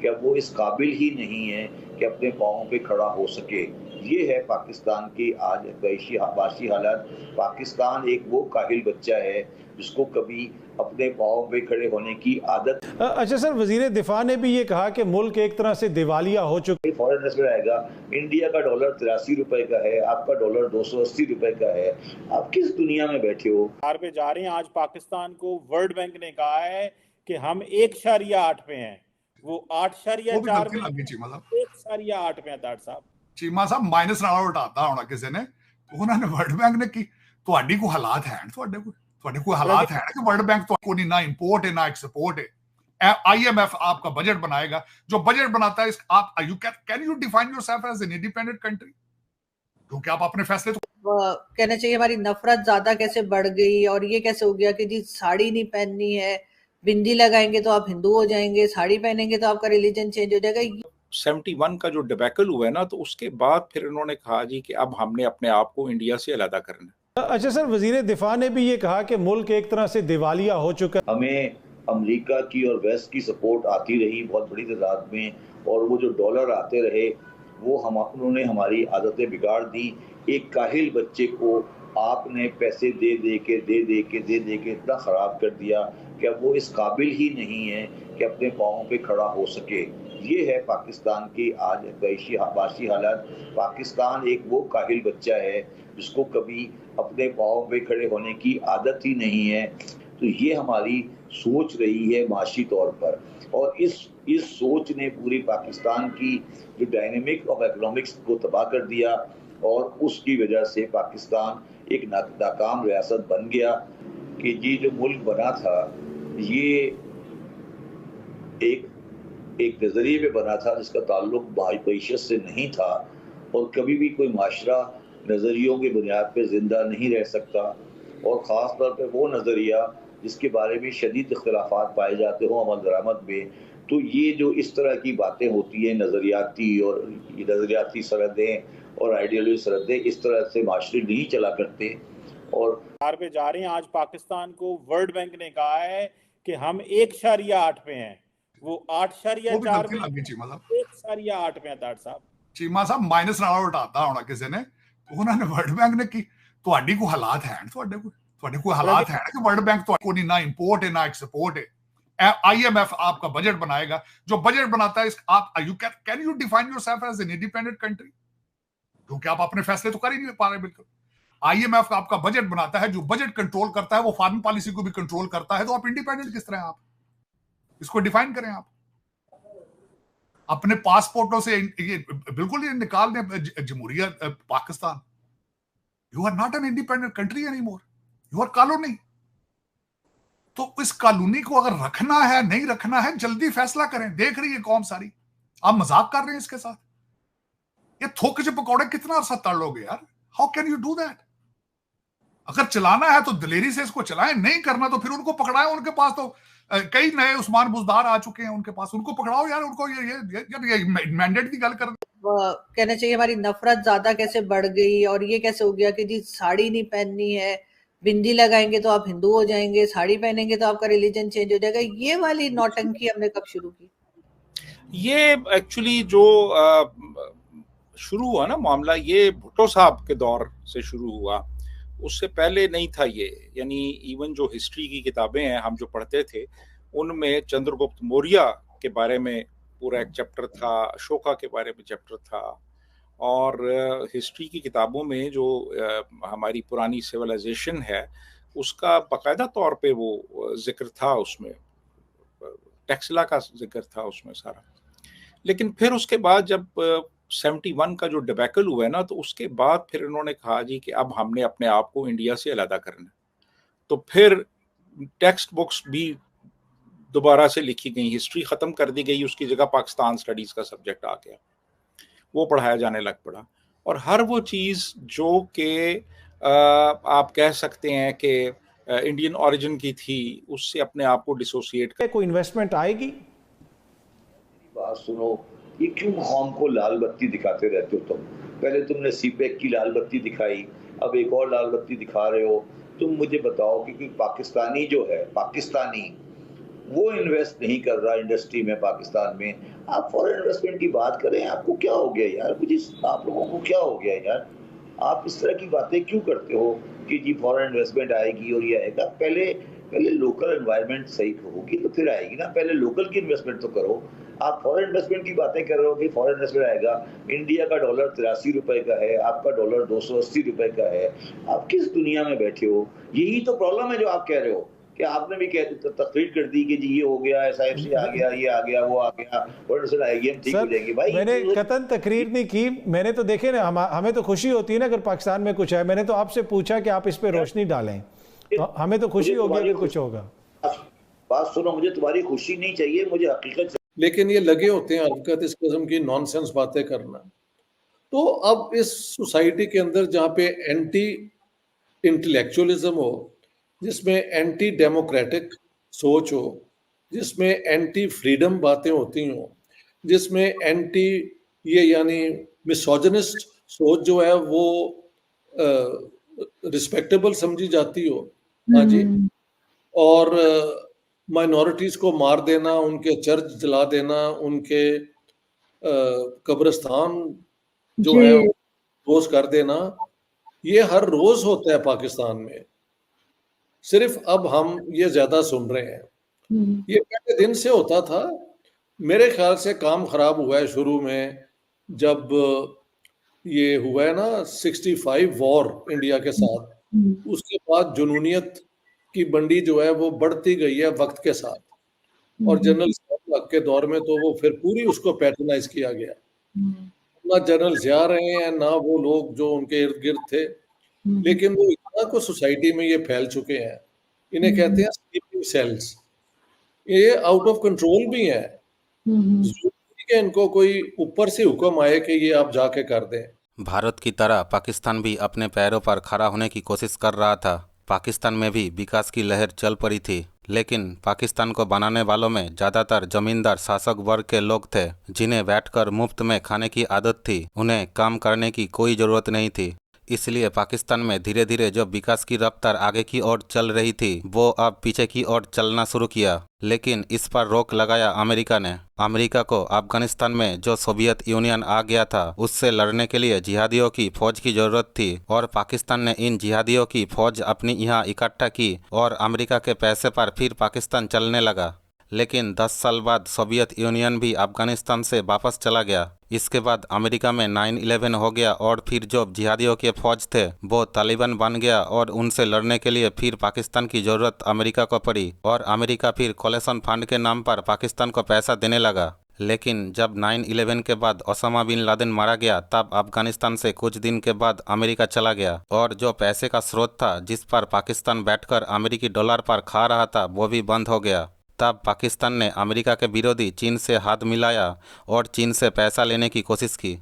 क्या वो इस काबिल ही नहीं है कि अपने पाँव पे खड़ा हो सके। ये है पाकिस्तान की आज माशी हालात। पाकिस्तान एक वो काहिल बच्चा है जिसको कभी अपने पाँव पे खड़े होने की आदत। अच्छा सर, वजीर दिफा ने भी ये कहा कि मुल्क एक तरह से दिवालिया हो चुका। फॉरेन नजर आएगा, इंडिया का डॉलर 83 रुपए का है, आपका डॉलर 280 रुपए का है। आप किस दुनिया में बैठे हो। पे जा रहे हैं। आज पाकिस्तान को वर्ल्ड बैंक ने कहा है कि हम 1.8 पे हैं, वो 8.4 में 1.8 पे हैं। ताड़ साहब चीमा साहब माइनस नाल उठाता होना किसी ने, उन्होंने वर्ल्ड बैंक ने की ਤੁਹਾਡੀ ਕੋ ਹਾਲਾਤ ਹੈ ਤੁਹਾਡੇ कोई हालात है कि वर्ल्ड बैंक तो नहीं ना इंपोर्ट है ना एक्सपोर्ट है। IMF आपका बजट बनाएगा, जो बजट बनाता है आप you can you define yourself as an independent country, क्योंकि आप अपने फैसले तो कहना चाहिए। हमारी नफरत ज्यादा कैसे बढ़ गई और ये कैसे हो गया कि जी साड़ी नहीं पहननी है, बिंदी लगाएंगे तो आप हिंदू हो जाएंगे, साड़ी पहनेंगे तो आपका रिलीजन चेंज हो जाएगा। 71 का जो डिबैकल हुआ है ना, तो उसके बाद फिर इन्होंने कहा जी कि अब हमने अपने आप को इंडिया से अलग करना। अच्छा सर, वजीर दिफा ने भी ये कहा कि मुल्क एक तरह से दिवालिया हो चुका है। हमें अमेरिका की और वेस्ट की सपोर्ट आती रही बहुत बड़ी तादाद में, और वो जो डॉलर आते रहे वो उन्होंने हमारी आदतें बिगाड़ दी। एक काहिल बच्चे को आपने पैसे दे दे के इतना ख़राब कर दिया कि वो इस काबिल ही नहीं है कि अपने पाँव पे खड़ा हो सके। ये है पाकिस्तान की आज माशी हालात। पाकिस्तान एक वो काहिल बच्चा है जिसको कभी अपने पाँव पे खड़े होने की आदत ही नहीं है। तो ये हमारी सोच रही है माशी तौर पर, और इस सोच ने पूरी पाकिस्तान की जो डायनेमिक ऑफ इकोनॉमिक्स को तबाह कर दिया, और उसकी वजह से पाकिस्तान एक नाकाम रियासत बन गया। कि जी जो मुल्क बना था ये एक नज़रिए पे बना था जिसका ताल्लुक मईशत से नहीं था, और कभी भी कोई माशरा नज़रियों की बुनियाद पे ज़िंदा नहीं रह सकता, और ख़ास तौर पे वो नज़रिया जिसके बारे में शदीद इख्तिलाफात पाए जाते हो अमल दरामद में। तो ये जो इस तरह की बातें होती हैं नज़रियाती सरहदें और आइडियोलॉजी सरहदें, इस तरह से माशरे नहीं चला करते। और पे जा रहे हैं। आज पाकिस्तान को वर्ल्ड बैंक ने कहा है कि हम 1.8 पे हैं, वो 8.4 में 1.8 पे हैं। ताड़ साहब चीमा साहब माइनस नाल उठाता होना किसी ने, उन्होंने वर्ल्ड बैंक ने की ਤੁਹਾਡੀ ਕੋ ਹਾਲਾਤ ਹੈ ਤੁਹਾਡੇ कोई हालात है कि वर्ल्ड बैंक तो नहीं ना इंपोर्ट है ना एक्सपोर्ट है। IMF आपका बजट बनाएगा, जो बजट बनाता है आप you can you define yourself as an independent country, क्योंकि आप अपने फैसले तो कर ही नहीं पा रहे। बिल्कुल IMF आपका बजट बनाता है, जो बजट कंट्रोल करता है वो फॉरेन पॉलिसी को भी कंट्रोल करता है। तो आप इंडिपेंडेंट किस तरह, आप इसको डिफाइन करें। आप अपने पासपोर्टों से ये बिल्कुल ये निकाल दें जमहूरियत Pakistan. You are not an independent country any more, you are colony. तो इस कॉलोनी को अगर रखना है नहीं रखना है जल्दी फैसला करें। देख रही है कौम सारी, आप मजाक कर रहे हैं इसके साथ। ये थोक के पकौड़े कितना अरसा तड़ लोगे यार, how can you do that. अगर चलाना है तो दलेरी से इसको चलाएं, नहीं करना तो फिर उनको पकड़ाएं। उनके पास तो कई नए उस्मान बुजदार आ चुके हैं, उनके पास उनको पकड़ाओ यार। उनको ये मैंडेट की गल कर कहना चाहिए। हमारी नफरत ज्यादा कैसे बढ़ गई और ये कैसे हो गया कि जी साड़ी नहीं पहननी है, बिंदी लगाएंगे तो आप हिंदू हो जाएंगे, साड़ी पहनेंगे तो आपका रिलीजन चेंज हो जाएगा। ये वाली नौटंकी हमने कब शुरू की? ये एक्चुअली जो शुरू हुआ ना मामला, ये भुट्टो साहब के दौर से शुरू हुआ, उससे पहले नहीं था ये। यानी इवन जो हिस्ट्री की किताबें हैं हम जो पढ़ते थे उनमें चंद्रगुप्त मौर्य के बारे में पूरा एक चैप्टर था, अशोका के बारे में चैप्टर था, और हिस्ट्री की किताबों में जो हमारी पुरानी सिविलाइजेशन है उसका बाकायदा तौर पे वो जिक्र था, उसमें टेक्सला का जिक्र था उसमें सारा। लेकिन फिर उसके बाद जब 71 का जो डिबैकल हुआ है ना, तो उसके बाद फिर इन्होंने कहा जी कि अब हमने अपने आप को इंडिया से अलग करना। तो फिर टेक्स्ट बुक्स भी दोबारा से लिखी गई, हिस्ट्री ख़त्म कर दी गई, उसकी जगह पाकिस्तान स्टडीज़ का सब्जेक्ट आ गया, वो पढ़ाया जाने लग पड़ा। और हर वो चीज़ जो कि आप कह सकते हैं कि इंडियन ओरिजिन की थी, उससे अपने आप को डिसोसिएट कर। कोई इन्वेस्टमेंट आएगी? बात सुनो, ये क्यों कौम को लाल बत्ती दिखाते रहते हो तुम? पहले तुमने सीपेक की लाल बत्ती दिखाई, अब एक और लाल बत्ती दिखा रहे हो। तुम मुझे बताओ कि पाकिस्तानी जो है, पाकिस्तानी वो इन्वेस्ट नहीं कर रहा इंडस्ट्री में पाकिस्तान में। आप फॉरेन इन्वेस्टमेंट की बात करें, आपको क्या हो गया यार? मुझे आप लोगों को क्या हो गया यार? आप इस तरह की बातें क्यों करते हो कि जी फॉरेन इन्वेस्टमेंट आएगी और ये आएगा? पहले लोकल एनवायरनमेंट सही होगी तो फिर आएगी ना। पहले लोकल की इन्वेस्टमेंट तो करो। आप फॉरेन इन्वेस्टमेंट की बातें कर रहे हो कि फॉरेन इन्वेस्टमेंट आएगा। इंडिया का डॉलर 83 रुपए का है, आपका डॉलर 280 रुपए का है। आप किस दुनिया में बैठे हो? यही तो प्रॉब्लम है जो आप कह रहे हो कि आपने भी तकरीर कर दी कि जी ये हो गया, SIFC आ गया, ये आ गया, वो आ गया, फॉरेन आएगी, हम ठीक हो जाएंगे। भाई मैंने कतन तकरीर नहीं की, मैंने तो देखे ना, हमें तो खुशी होती है ना अगर पाकिस्तान में कुछ है। मैंने तो आपसे पूछा कि आप इस पे रोशनी डालें, तो हमें तो खुशी होगी अगर कुछ होगा। बात सुनो, मुझे तुम्हारी खुशी नहीं चाहिए, मुझे हकीकत। लेकिन ये लगे होते हैं हरकत इस किस्म की नॉनसेंस बातें करना। तो अब इस सोसाइटी के अंदर जहाँ पे एंटी इंटेलेक्चुअलिज्म हो, जिसमें एंटी डेमोक्रेटिक सोच हो, जिसमें एंटी फ्रीडम बातें होती हों, जिसमें एंटी ये यानी मिसोजिनिस्ट सोच जो है वो रिस्पेक्टेबल समझी जाती हो, हाँ जी, और माइनॉरिटीज को मार देना, उनके चर्च जला देना, उनके कब्रिस्तान जो है रोज कर देना, ये हर रोज होता है पाकिस्तान में। सिर्फ अब हम ये ज्यादा सुन रहे हैं। ये पहले दिन से होता था। मेरे ख्याल से काम खराब हुआ है शुरू में, जब ये हुआ है ना 65 वॉर इंडिया के साथ, उसके बाद जुनूनियत की बंडी जो है वो बढ़ती गई है वक्त के साथ, और जनरल के दौर में तो वो फिर पूरी उसको पैटर्नाइज किया गया। ना जनरल जिया रहे हैं, ना वो लोग जो उनके इर्द गिर्द थे, लेकिन वो इतना को सोसाइटी में ये फैल चुके हैं, इन्हें कहते हैं स्लीपिंग सेल्स। ये आउट ऑफ कंट्रोल भी है। कि इनको कोई ऊपर से हुक्म आए कि ये आप जाके कर दें। भारत की तरह पाकिस्तान भी अपने पैरों पर खड़ा होने की कोशिश कर रहा था। पाकिस्तान में भी विकास की लहर चल पड़ी थी, लेकिन पाकिस्तान को बनाने वालों में ज़्यादातर जमींदार शासक वर्ग के लोग थे, जिन्हें बैठकर मुफ्त में खाने की आदत थी। उन्हें काम करने की कोई ज़रूरत नहीं थी। इसलिए पाकिस्तान में धीरे धीरे जो विकास की रफ्तार आगे की ओर चल रही थी, वो अब पीछे की ओर चलना शुरू किया। लेकिन इस पर रोक लगाया अमेरिका ने। अमेरिका को अफगानिस्तान में जो सोवियत यूनियन आ गया था, उससे लड़ने के लिए जिहादियों की फौज की जरूरत थी, और पाकिस्तान ने इन जिहादियों की फौज अपनी यहाँ इकट्ठा की और अमेरिका के पैसे पर फिर पाकिस्तान चलने लगा। लेकिन 10 साल बाद सोवियत यूनियन भी अफगानिस्तान से वापस चला गया। इसके बाद अमेरिका में 9/11 हो गया, और फिर जो जिहादियों के फौज थे वो तालिबान बन गया, और उनसे लड़ने के लिए फिर पाकिस्तान की ज़रूरत अमेरिका को पड़ी, और अमेरिका फिर कोलेशन फंड के नाम पर पाकिस्तान को पैसा देने लगा। लेकिन जब 9/11 के बाद ओसामा बिन लादेन मारा गया, तब अफगानिस्तान से कुछ दिन के बाद अमेरिका चला गया, और जो पैसे का स्रोत था जिस पर पाकिस्तान बैठकर अमेरिकी डॉलर पर खा रहा था, वो भी बंद हो गया। तब पाकिस्तान ने अमेरिका के विरोधी चीन से हाथ मिलाया और चीन से पैसा लेने की कोशिश की।